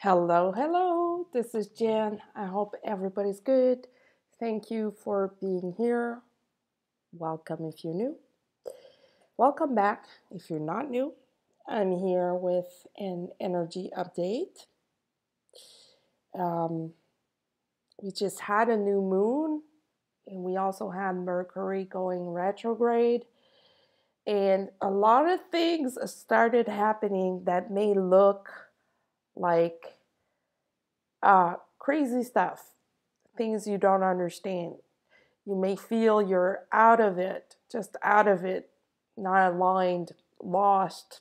Hello, hello. This is Jan. I hope everybody's good. Thank you for being here. Welcome if you're new. Welcome back if you're not new. I'm here with an energy update. Um, we just had a new moon, and we also had Mercury going retrograde. And a lot of things started happening that may look like crazy stuff, things you don't understand. You may feel you're out of it, just out of it, not aligned, lost,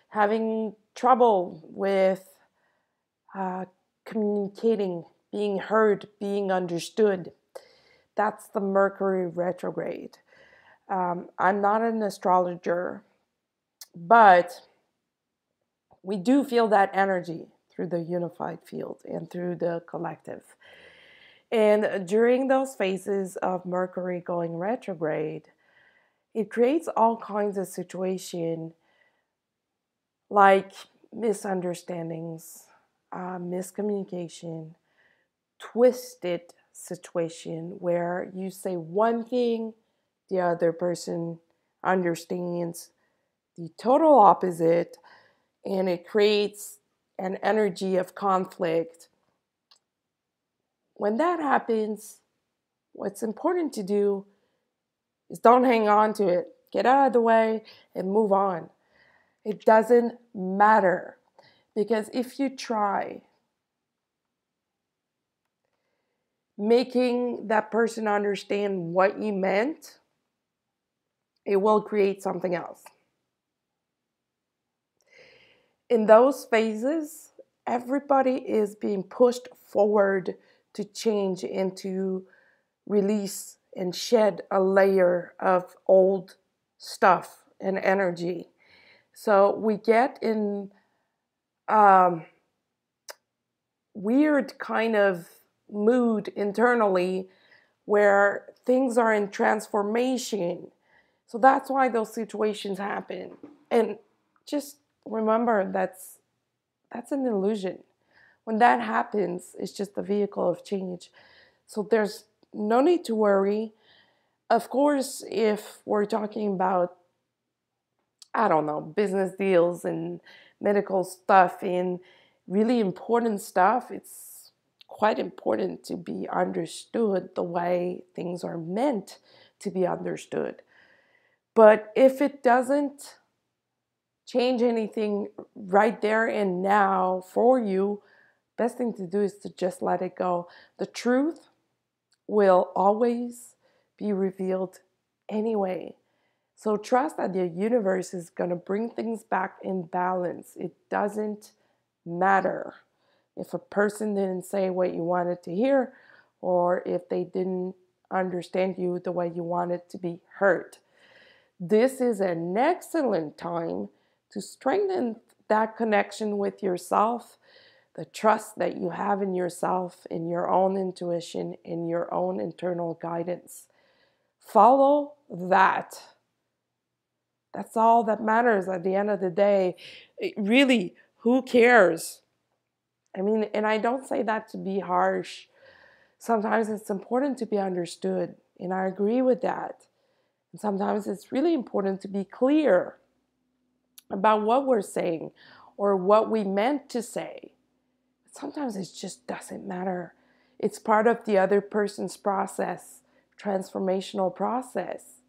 having trouble with uh, communicating, being heard, being understood. That's the Mercury retrograde. I'm not an astrologer, but we do feel that energy through the unified field and through the collective. And during those phases of Mercury going retrograde, it creates all kinds of situation like misunderstandings, miscommunication, twisted situation where you say one thing, the other person understands the total opposite, and it creates an energy of conflict. When that happens, what's important to do is don't hang on to it. Get out of the way and move on. It doesn't matter, because if you try making that person understand what you meant, it will create something else. In those phases, everybody is being pushed forward to change and to release and shed a layer of old stuff and energy. So we get in weird kind of mood internally where things are in transformation. So that's why those situations happen. And just remember that's an illusion. When that happens, it's just a vehicle of change. So there's no need to worry. Of course, if we're talking about, I don't know, business deals and medical stuff and really important stuff, it's quite important to be understood the way things are meant to be understood. But if it doesn't change anything right there and now for you, best thing to do is to just let it go. The truth will always be revealed anyway. So trust that the universe is going to bring things back in balance. It doesn't matter if a person didn't say what you wanted to hear or if they didn't understand you the way you wanted to be heard. This is an excellent time to strengthen that connection with yourself, the trust that you have in yourself, in your own intuition, in your own internal guidance. Follow that. That's all that matters at the end of the day. Really, who cares? I mean, and I don't say that to be harsh. Sometimes it's important to be understood, and I agree with that. And sometimes it's really important to be clear about what we're saying or what we meant to say. Sometimes it just doesn't matter. It's part of the other person's process, transformational process.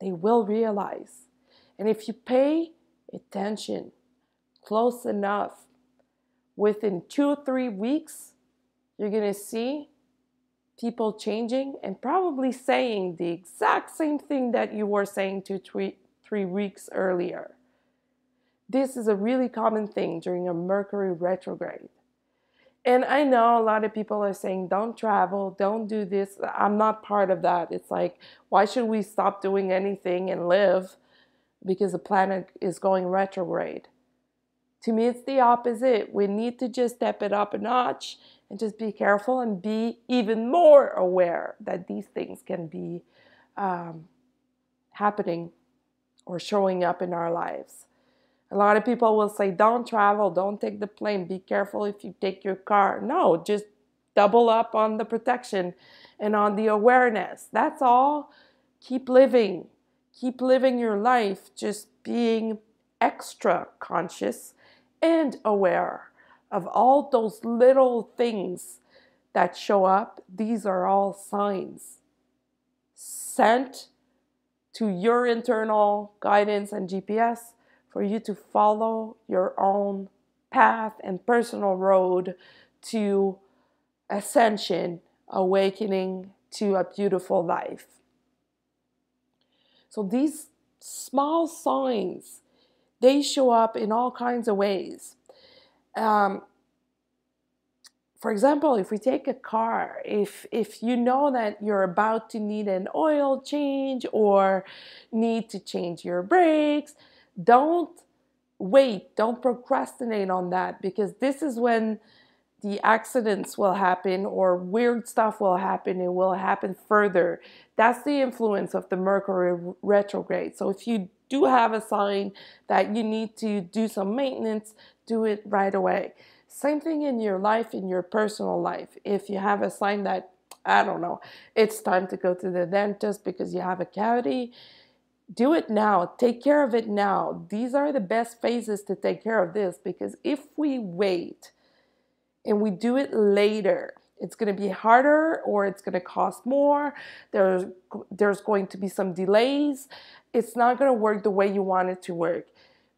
They will realize. And if you pay attention close enough, within 2 or 3 weeks, you're going to see people changing and probably saying the exact same thing that you were saying 3 weeks earlier. This is a really common thing during a Mercury retrograde. And I know a lot of people are saying, don't travel, don't do this. I'm not part of that. It's like, why should we stop doing anything and live because the planet is going retrograde? To me, it's the opposite. We need to just step it up a notch and just be careful and be even more aware that these things can be happening or showing up in our lives. A lot of people will say, don't travel, don't take the plane, be careful if you take your car. No, just double up on the protection and on the awareness. That's all. Keep living. Keep living your life, just being extra conscious and aware of all those little things that show up. These are all signs sent to your internal guidance and GPS for you to follow your own path and personal road to ascension, awakening to a beautiful life. So these small signs, they show up in all kinds of ways. For example, if we take a car, if you know that you're about to need an oil change or need to change your brakes, don't wait, don't procrastinate on that, because this is when the accidents will happen or weird stuff will happen. It will happen further. That's the influence of the Mercury retrograde. So if you do have a sign that you need to do some maintenance, do it right away. Same thing in your life, in your personal life. If you have a sign that, I don't know, it's time to go to the dentist because you have a cavity, do it now. Take care of it now. These are the best phases to take care of this, because if we wait and we do it later, it's going to be harder or it's going to cost more. There's going to be some delays. It's not going to work the way you want it to work.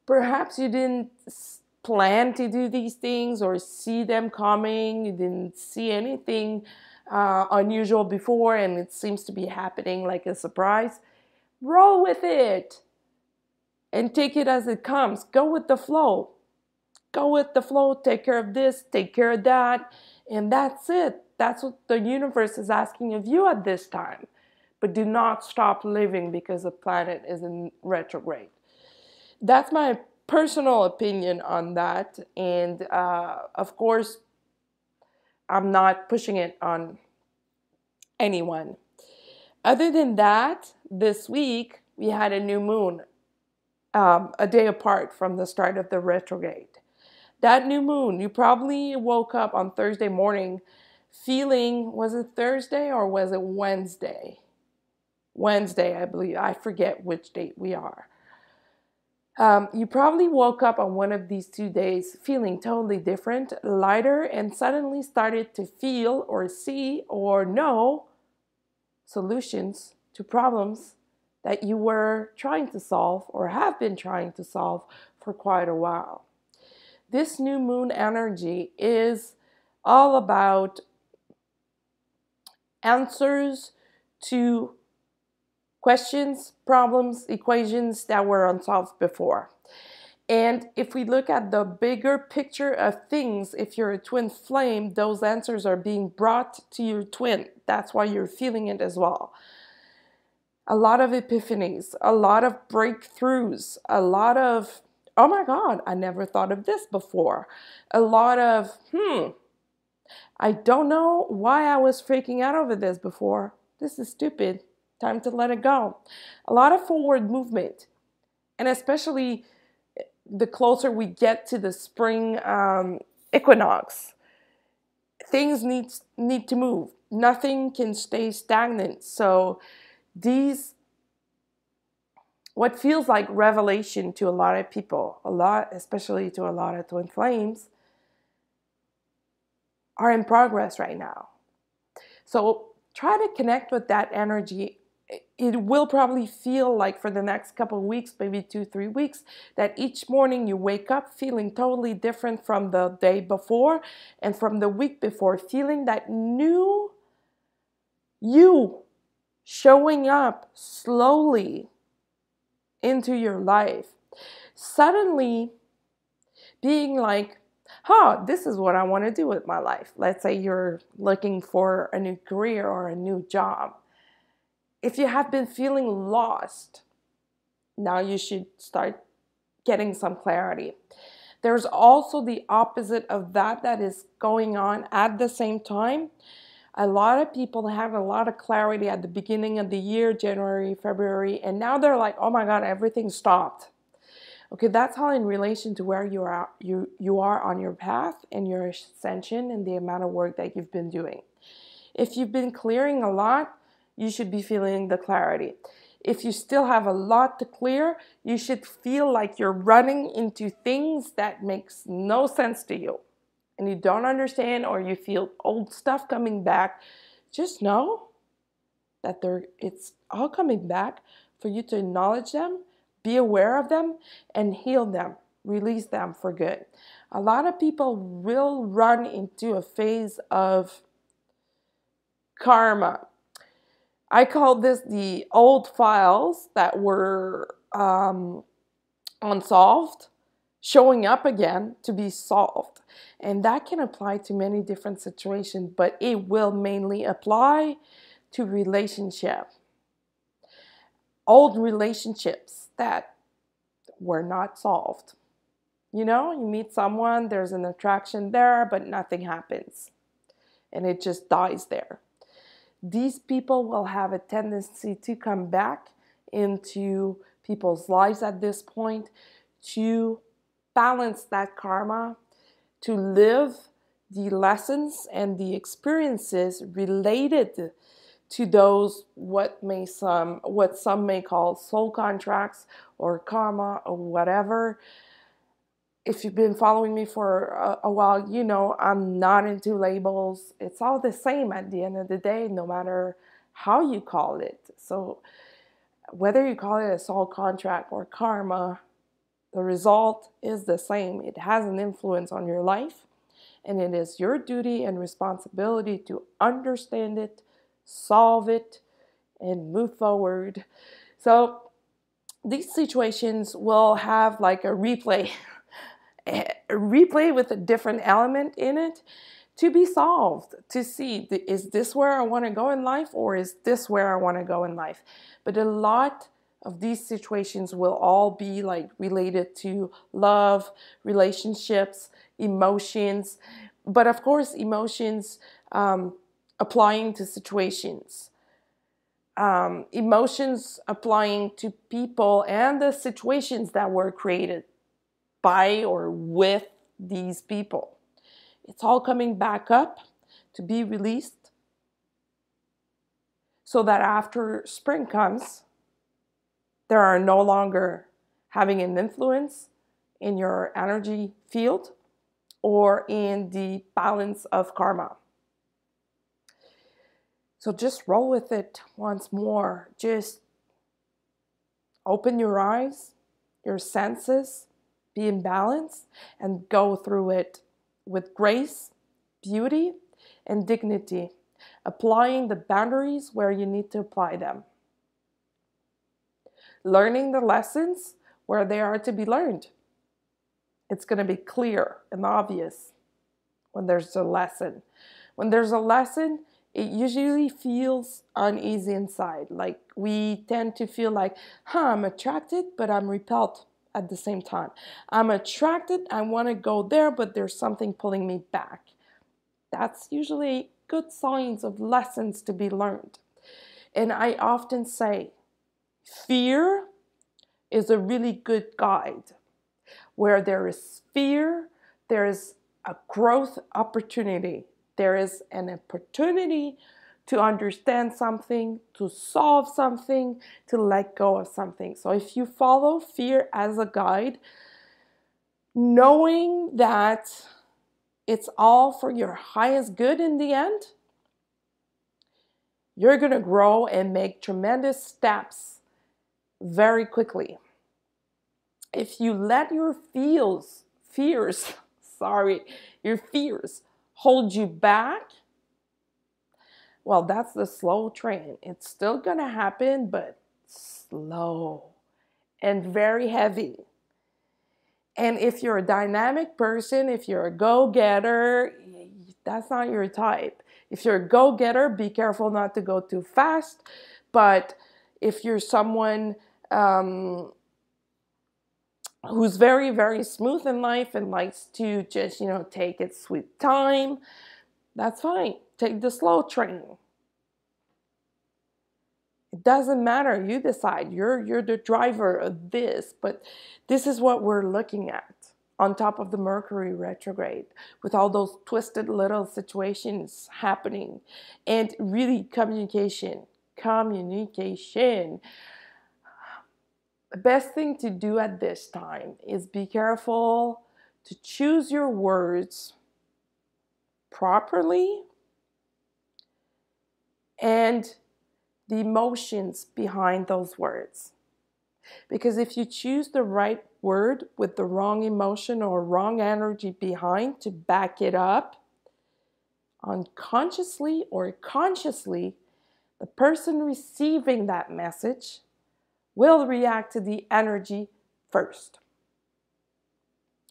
Perhaps you didn't plan to do these things or see them coming. You didn't see anything unusual before, and it seems to be happening like a surprise. Roll with it and take it as it comes. Go with the flow. Go with the flow. Take care of this, take care of that, and that's it. That's what the universe is asking of you at this time. But do not stop living because the planet is in retrograde. That's my personal opinion on that. And of course, I'm not pushing it on anyone. Other than that, this week we had a new moon, a day apart from the start of the retrograde. That new moon, you probably woke up on Thursday morning feeling, was it Thursday or was it Wednesday? Wednesday, I believe. I forget which date we are. You probably woke up on one of these 2 days feeling totally different, lighter, and suddenly started to feel or see or know solutions to problems that you were trying to solve or have been trying to solve for quite a while. This new moon energy is all about answers to questions, problems, equations that were unsolved before. And if we look at the bigger picture of things, if you're a twin flame, those answers are being brought to your twin. That's why you're feeling it as well. A lot of epiphanies, a lot of breakthroughs, a lot of, oh my God, I never thought of this before. A lot of, I don't know why I was freaking out over this before. This is stupid. Time to let it go. A lot of forward movement. And especially the closer we get to the spring equinox, things need to move. Nothing can stay stagnant. So these, what feels like revelation to a lot of people, especially to a lot of twin flames, are in progress right now. So try to connect with that energy. It will probably feel like for the next couple of weeks, maybe 2-3 weeks, that each morning you wake up feeling totally different from the day before and from the week before, feeling that new you showing up slowly into your life. Suddenly being like, this is what I want to do with my life. Let's say you're looking for a new career or a new job. If you have been feeling lost, now you should start getting some clarity. There's also the opposite of that is going on at the same time. A lot of people have a lot of clarity at the beginning of the year, January, February, and now they're like, oh my God, everything stopped. Okay, that's how in relation to where you are on your path and your ascension and the amount of work that you've been doing. If you've been clearing a lot, you should be feeling the clarity. If you still have a lot to clear, you should feel like you're running into things that makes no sense to you and you don't understand, or you feel old stuff coming back. Just know that it's all coming back for you to acknowledge them, be aware of them, and heal them, release them for good. A lot of people will run into a phase of karma. I call this the old files that were unsolved showing up again to be solved. And that can apply to many different situations, but it will mainly apply to relationship. Old relationships that were not solved. You know, you meet someone, there's an attraction there, but nothing happens. And it just dies there. These people will have a tendency to come back into people's lives at this point to balance that karma, to live the lessons and the experiences related to those what some may call soul contracts or karma or whatever. If you've been following me for a while, you know I'm not into labels. It's all the same at the end of the day, no matter how you call it. So whether you call it a soul contract or karma, the result is the same. It has an influence on your life, and it is your duty and responsibility to understand it, solve it, and move forward. So these situations will have like a replay with a different element in it to be solved, to see, is this where I want to go in life, or is this where I want to go in life? But a lot of these situations will all be like related to love, relationships, emotions, but of course emotions applying to situations, emotions applying to people and the situations that were created by or with these people. It's all coming back up to be released so that after spring comes, there are no longer having an influence in your energy field or in the balance of karma. So just roll with it once more. Just open your eyes, your senses, be in balance, and go through it with grace, beauty, and dignity, applying the boundaries where you need to apply them. Learning the lessons where they are to be learned. It's going to be clear and obvious when there's a lesson. When there's a lesson, it usually feels uneasy inside. Like we tend to feel like, I'm attracted, but I'm repelled at the same time. I'm attracted, I want to go there, but there's something pulling me back. That's usually good signs of lessons to be learned. And I often say, fear is a really good guide. Where there is fear, there is a growth opportunity. There is an opportunity to understand something, to solve something, to let go of something. So if you follow fear as a guide, knowing that it's all for your highest good in the end, you're going to grow and make tremendous steps very quickly. If you let your fears hold you back, well, that's the slow train. It's still going to happen, but slow and very heavy. And if you're a dynamic person, if you're a go-getter, that's not your type. If you're a go-getter, be careful not to go too fast. But if you're someone who's very, very smooth in life and likes to just, take its sweet time, that's fine. Take the slow train. It doesn't matter. You decide. You're the driver of this, but this is what we're looking at on top of the Mercury retrograde with all those twisted little situations happening. And really communication. Communication. The best thing to do at this time is be careful to choose your words properly and the emotions behind those words. Because if you choose the right word with the wrong emotion or wrong energy behind to back it up, unconsciously or consciously, the person receiving that message will react to the energy first,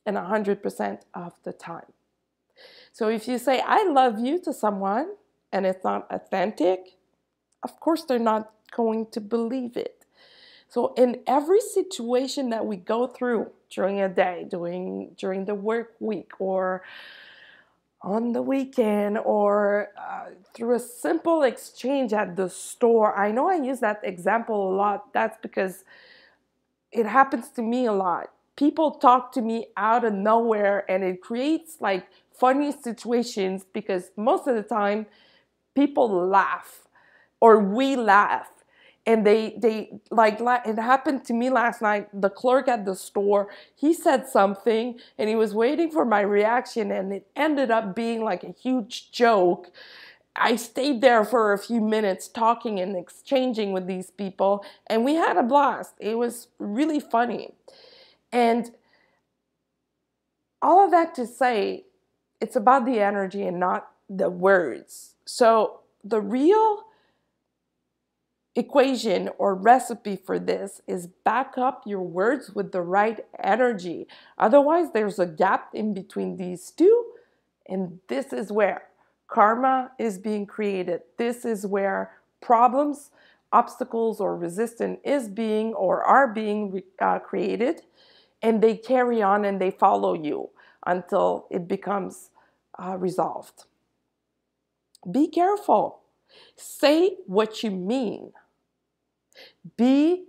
and 100% of the time. So if you say, I love you to someone, and it's not authentic, of course they're not going to believe it. So in every situation that we go through during a day, during the work week, or on the weekend, or through a simple exchange at the store, I know I use that example a lot. That's because it happens to me a lot. People talk to me out of nowhere, and it creates like funny situations because most of the time people laugh or we laugh. And they like, it happened to me last night. The clerk at the store, he said something and he was waiting for my reaction, and it ended up being like a huge joke. I stayed there for a few minutes talking and exchanging with these people, and we had a blast. It was really funny. And all of that to say, it's about the energy and not the words. So the real equation or recipe for this is back up your words with the right energy. Otherwise, there's a gap in between these two, and this is where karma is being created. This is where problems, obstacles, or resistance is being or are being created, and they carry on and they follow you until it becomes resolved. Be careful. Say what you mean. Be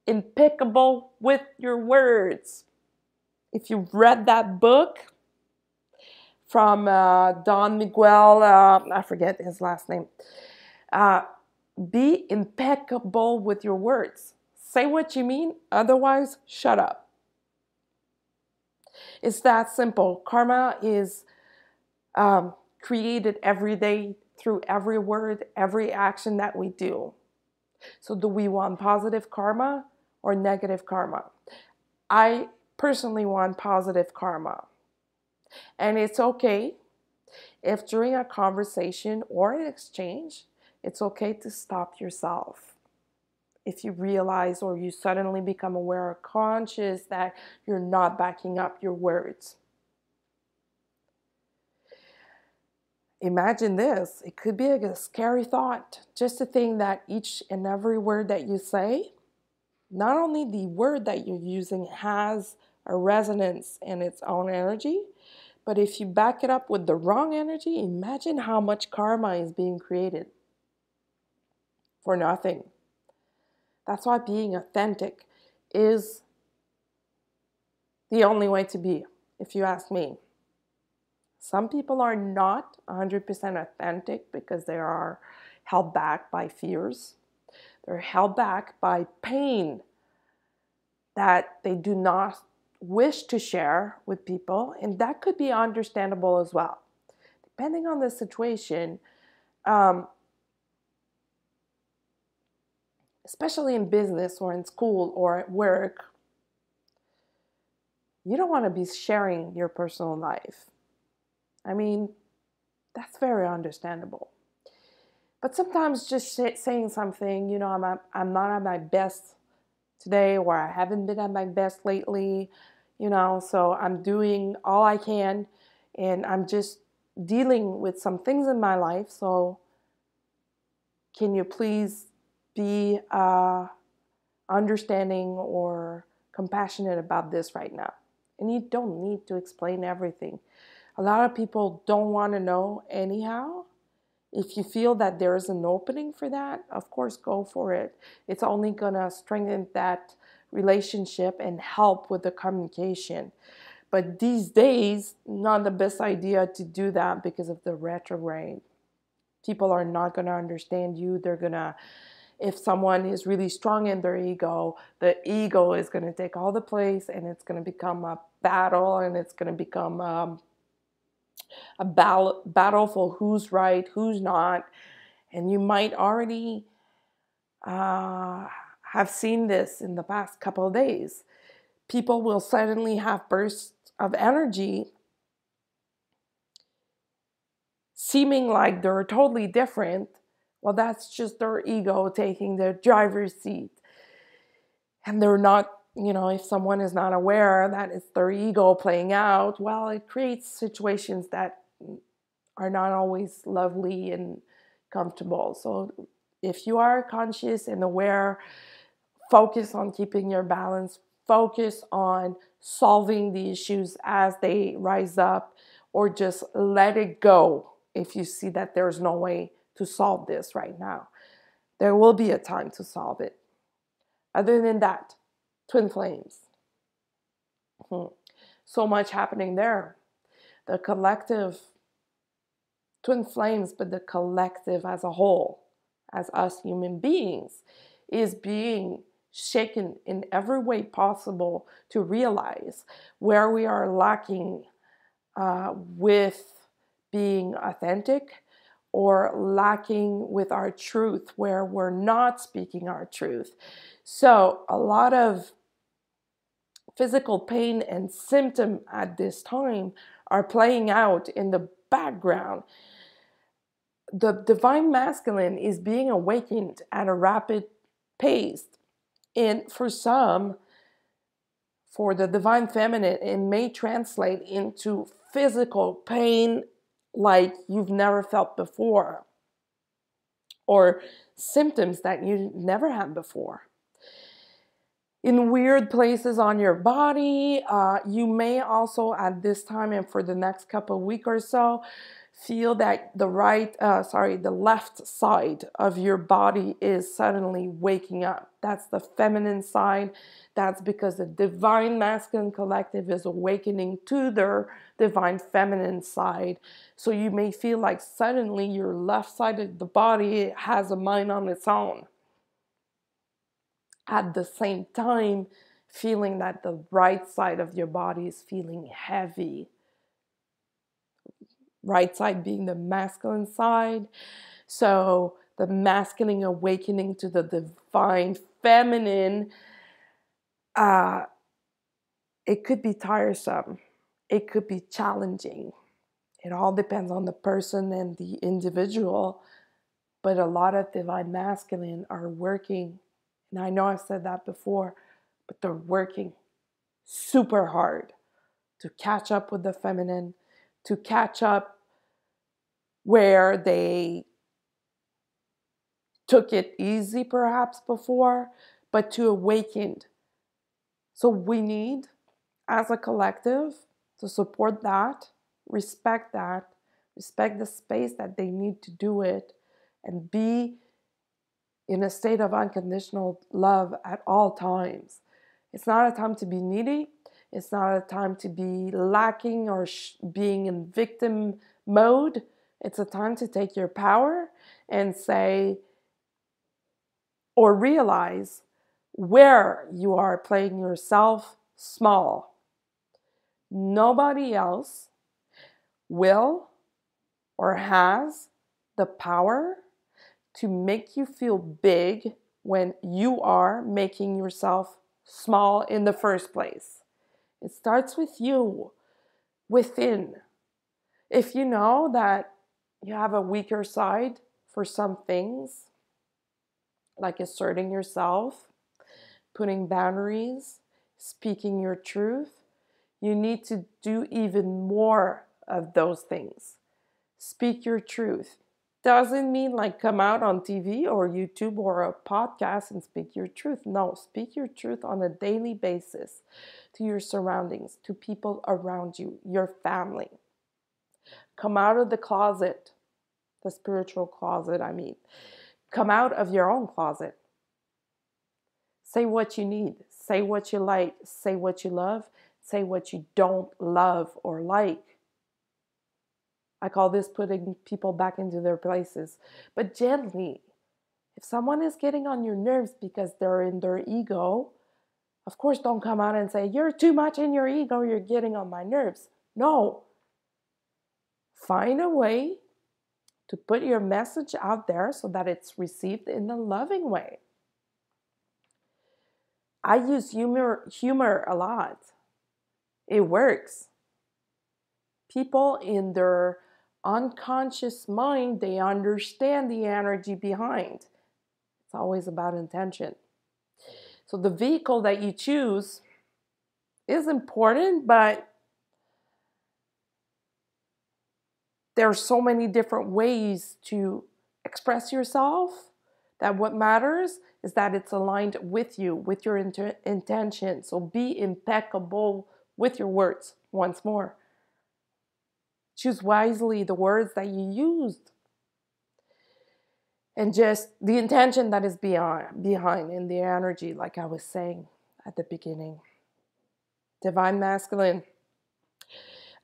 impeccable with your words. If you've read that book from Don Miguel, I forget his last name, be impeccable with your words. Say what you mean, otherwise, shut up. It's that simple. Karma is created every day through every word, every action that we do. So do we want positive karma or negative karma? I personally want positive karma. And it's okay if during a conversation or an exchange, it's okay to stop yourself. If you realize or you suddenly become aware or conscious that you're not backing up your words. Imagine this. It could be a scary thought. Just to think that each and every word that you say, not only the word that you're using has a resonance in its own energy, but if you back it up with the wrong energy, imagine how much karma is being created for nothing. That's why being authentic is the only way to be, if you ask me. Some people are not 100% authentic because they are held back by fears. They're held back by pain that they do not wish to share with people, and that could be understandable as well. Depending on the situation, especially in business or in school or at work, you don't want to be sharing your personal life. I mean, that's very understandable. But sometimes just saying something, you know, I'm not at my best today, or I haven't been at my best lately, you know, so I'm doing all I can, and I'm just dealing with some things in my life. So can you please be understanding or compassionate about this right now? And you don't need to explain everything. A lot of people don't want to know anyhow, If you feel that there's an opening for that, of course, go for it. It's only going to strengthen that relationship and help with the communication. But these days, not the best idea to do that because of the retrograde. People are not going to understand you. They're going to, if someone is really strong in their ego, the ego is going to take all the place, and it's going to become a battle, and it's going to become a battle for who's right, who's not. And you might already have seen this in the past couple of days. People will suddenly have bursts of energy, seeming like they're totally different. Well, that's just their ego taking the driver's seat. And they're not, if someone is not aware that it's their ego playing out, well, it creates situations that are not always lovely and comfortable. So if you are conscious and aware, focus on keeping your balance, focus on solving the issues as they rise up, or just let it go if you see that there's no way to solve this right now. There will be a time to solve it. Other than that, twin flames. So much happening there. The collective, twin flames, but the collective as a whole, as us human beings, is being shaken in every way possible to realize where we are lacking with being authentic, or lacking with our truth, where we're not speaking our truth. So a lot of physical pain and symptom at this time are playing out in the background. The divine masculine is being awakened at a rapid pace. And for some, for the divine feminine, it may translate into physical pain like you've never felt before, or symptoms that you never had before. In weird places on your body, you may also at this time and for the next couple of weeks or so feel that the left side of your body is suddenly waking up. That's the feminine side. That's because the divine masculine collective is awakening to their divine feminine side. So you may feel like suddenly your left side of the body has a mind on its own. At the same time, feeling that the right side of your body is feeling heavy. Right side being the masculine side. So the masculine awakening to the divine feminine, it could be tiresome. It could be challenging. It all depends on the person and the individual. But a lot of divine masculine are working. And I know I've said that before, but they're working super hard to catch up with the feminine, to catch up where they took it easy perhaps before, but to awaken. So we need, as a collective, to support that, respect the space that they need to do it, and be in a state of unconditional love at all times. It's not a time to be needy. It's not a time to be lacking or being in victim mode. It's a time to take your power and say, or realize where you are playing yourself small. Nobody else will or has the power to make you feel big when you are making yourself small in the first place. It starts with you, within. If you know that you have a weaker side for some things, like asserting yourself, putting boundaries, speaking your truth, you need to do even more of those things. Speak your truth. Doesn't mean like come out on TV or YouTube or a podcast and speak your truth. No, speak your truth on a daily basis to your surroundings, to people around you, your family. Come out of the closet. the spiritual closet, I mean. Come out of your own closet. Say what you need. Say what you like. Say what you love. Say what you don't love or like. I call this putting people back into their places. But gently. If someone is getting on your nerves because they're in their ego, of course, don't come out and say, you're too much in your ego, you're getting on my nerves. No. Find a way to put your message out there so that it's received in a loving way. I use humor a lot. It works. People in their unconscious mind, they understand the energy behind. It's always about intention. So the vehicle that you choose is important, but there are so many different ways to express yourself that what matters is that it's aligned with you, with your intention. So be impeccable with your words once more. Choose wisely the words that you used. And just the intention that is behind in the energy, like I was saying at the beginning. Divine Masculine.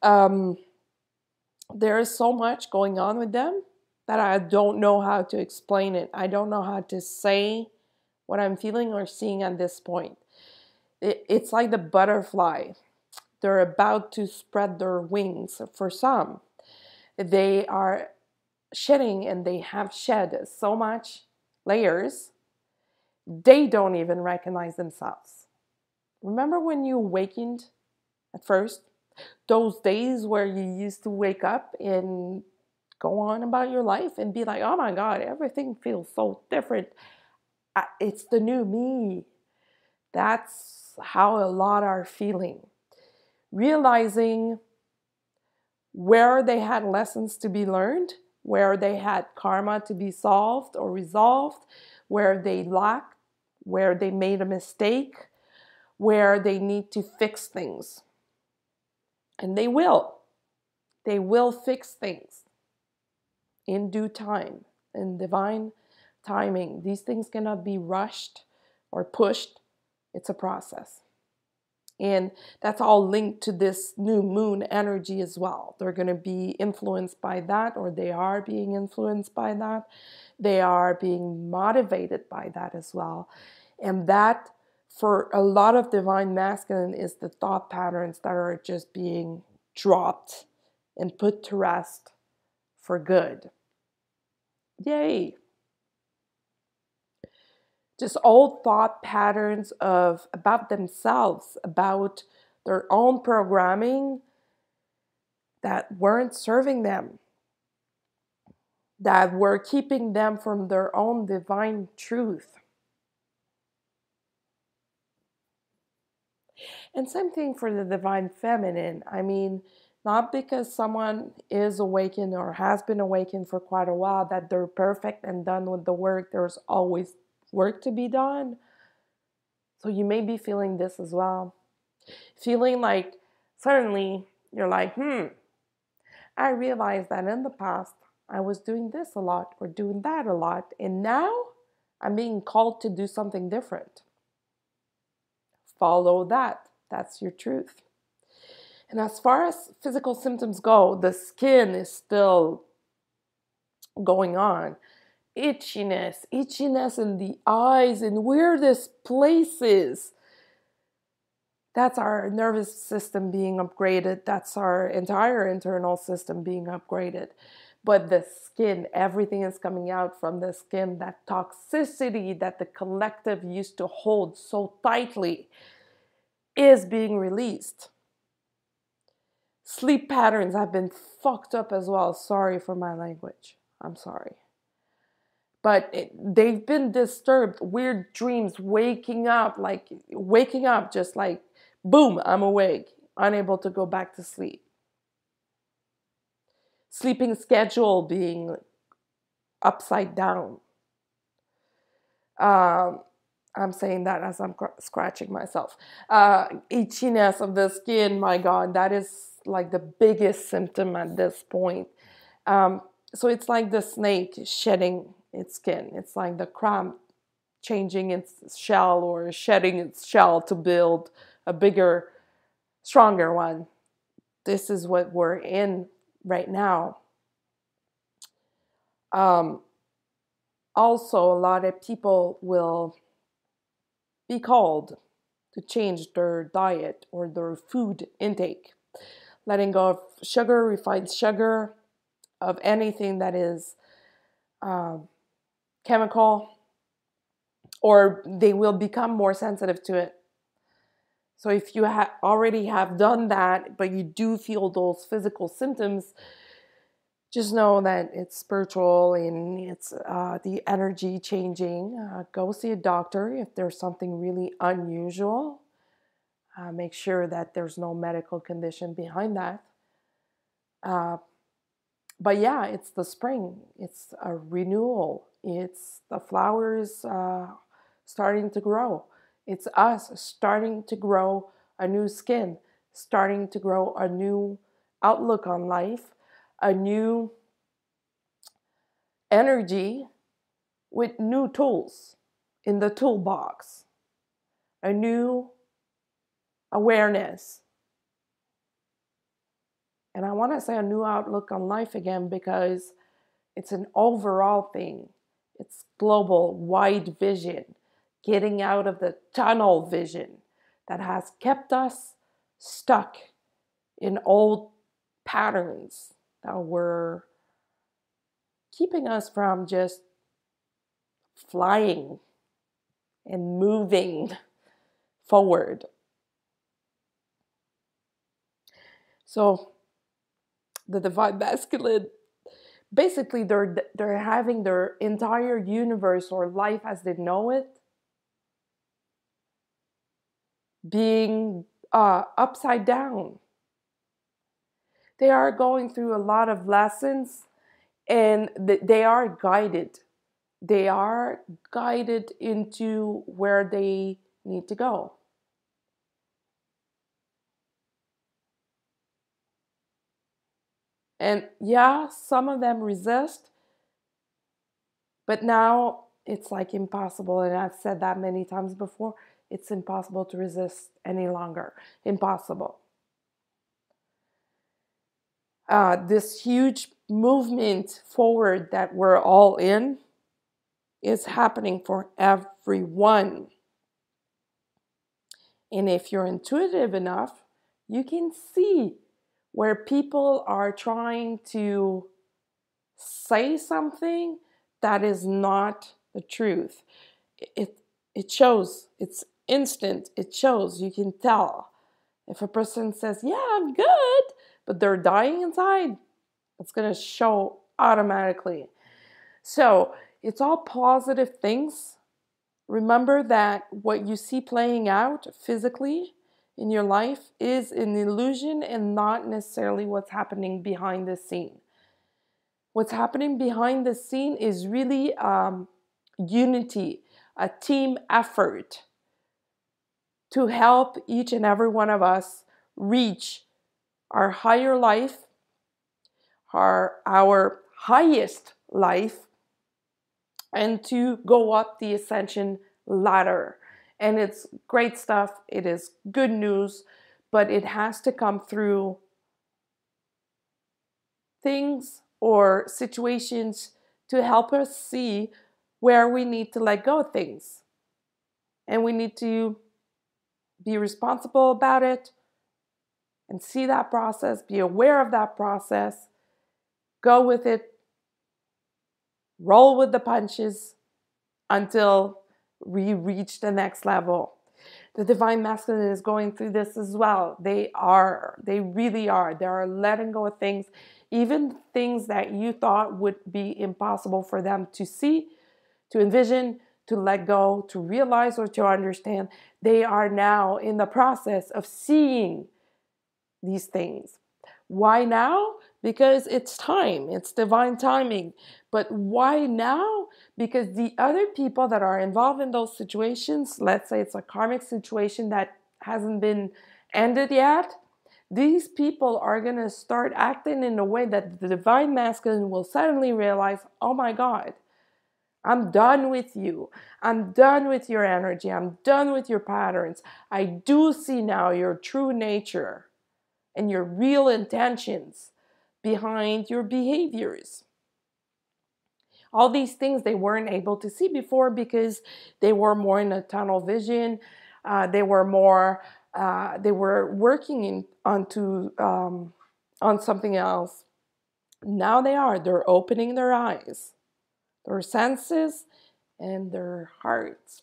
There is so much going on with them that I don't know how to explain it. I don't know how to say what I'm feeling or seeing at this point. It's like the butterfly. They're about to spread their wings. For some, they are shedding and they have shed so much layers, they don't even recognize themselves. Remember when you awakened at first? Those days where you used to wake up and go on about your life and be like, oh my God, everything feels so different. It's the new me. That's how a lot are feeling. Realizing where they had lessons to be learned, where they had karma to be solved or resolved, where they lacked, where they made a mistake, where they need to fix things. And they will. They will fix things in due time, in divine timing. These things cannot be rushed or pushed. It's a process. And that's all linked to this new moon energy as well. They're going to be influenced by that, or they are being influenced by that. They are being motivated by that as well. And that, for a lot of Divine Masculine, is the thought patterns that are just being dropped and put to rest for good. Yay! Just old thought patterns about themselves, about their own programming that weren't serving them, that were keeping them from their own divine truth. And same thing for the Divine Feminine. I mean, not because someone is awakened or has been awakened for quite a while that they're perfect and done with the work. There's always work to be done. So you may be feeling this as well. Feeling like suddenly you're like, I realized that in the past I was doing this a lot or doing that a lot. And now I'm being called to do something different. Follow that. That's your truth. And as far as physical symptoms go, the skin is still going on. Itchiness in the eyes and weirdest places. That's our nervous system being upgraded. That's our entire internal system being upgraded. But the skin, everything is coming out from the skin. That toxicity that the collective used to hold so tightly is being released. Sleep patterns have been fucked up as well. Sorry for my language. I'm sorry. But they've been disturbed. Weird dreams, waking up just like, boom, I'm awake, unable to go back to sleep. Sleeping schedule being upside down. I'm saying that as I'm scratching myself. Itchiness of the skin, my God, that is like the biggest symptom at this point. So it's like the snake shedding its skin. It's like the crab changing its shell or shedding its shell to build a bigger, stronger one. This is what we're in right now. Also, a lot of people will be called to change their diet or their food intake, letting go of sugar, refined sugar, of anything that is chemical, or they will become more sensitive to it. So if you already have done that, but you do feel those physical symptoms, just know that it's spiritual and it's the energy changing. Go see a doctor if there's something really unusual. Make sure that there's no medical condition behind that. But yeah, it's the spring. It's a renewal. It's the flowers starting to grow. It's us starting to grow a new skin, starting to grow a new outlook on life, a new energy with new tools in the toolbox, a new awareness. And I want to say a new outlook on life again because it's an overall thing. It's global, wide vision, getting out of the tunnel vision that has kept us stuck in old patterns that were keeping us from just flying and moving forward. So the divine masculine, basically they're having their entire universe or life as they know it being upside down. They are going through a lot of lessons, and they are guided. They are guided into where they need to go. And yeah, some of them resist, but now it's like impossible. And I've said that many times before. It's impossible to resist any longer. Impossible. This huge movement forward that we're all in is happening for everyone. And if you're intuitive enough, you can see where people are trying to say something that is not the truth. It shows. It's instant. It shows. You can tell. If a person says, yeah, I'm good, but they're dying inside, it's going to show automatically. So it's all positive things. Remember that what you see playing out physically in your life is an illusion and not necessarily what's happening behind the scene. What's happening behind the scene is really unity, a team effort to help each and every one of us reach our higher life, our highest life, and to go up the ascension ladder. And it's great stuff. It is good news, but it has to come through things or situations to help us see where we need to let go of things. And we need to be responsible about it and see that process, be aware of that process, go with it, roll with the punches until we reach the next level. The divine masculine is going through this as well. They really are. They are letting go of things, even things that you thought would be impossible for them to see, to envision, to let go, to realize, or to understand. They are now in the process of seeing these things. Why now? Because it's time. It's divine timing. But why now? Because the other people that are involved in those situations, let's say it's a karmic situation that hasn't been ended yet, these people are going to start acting in a way that the divine masculine will suddenly realize, oh my God, I'm done with you. I'm done with your energy. I'm done with your patterns. I do see now your true nature and your real intentions behind your behaviors. All these things they weren't able to see before because they were more in a tunnel vision. They were more. They were working on something else. Now they are. They're opening their eyes, their senses, and their hearts.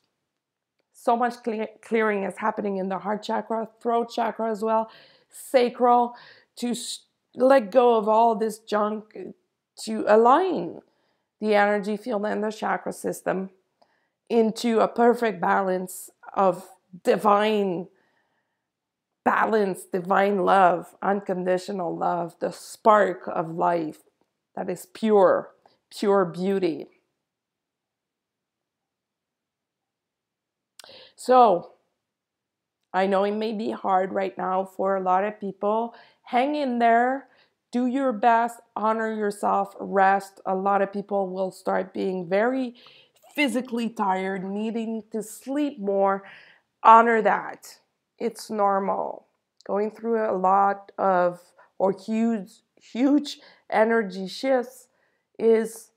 So much clearing is happening in the heart chakra, throat chakra as well, sacral, to let go of all this junk, to align the energy field and the chakra system into a perfect balance of divine balance, divine love, unconditional love, the spark of life that is pure, pure beauty. So, I know it may be hard right now for a lot of people. Hang in there. Do your best. Honor yourself. Rest. A lot of people will start being very physically tired, needing to sleep more. Honor that. It's normal. Going through a lot of or huge energy shifts is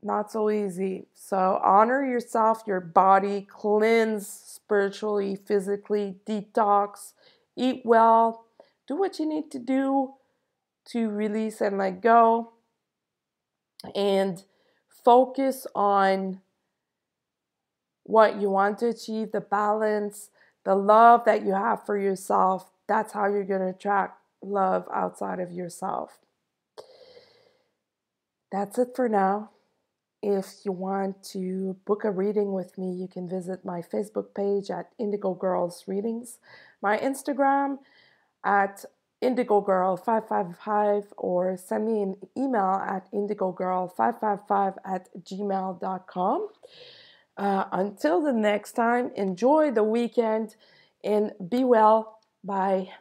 not so easy. So honor yourself, your body, cleanse spiritually, physically, detox, eat well, do what you need to do to release and let go, and focus on what you want to achieve, the balance, the love that you have for yourself. That's how you're going to attract love outside of yourself. That's it for now. If you want to book a reading with me, you can visit my Facebook page at Indigo Girls Readings, my Instagram at indigogirl555, or send me an email at indigogirl555@gmail.com. Until the next time, enjoy the weekend and be well. Bye.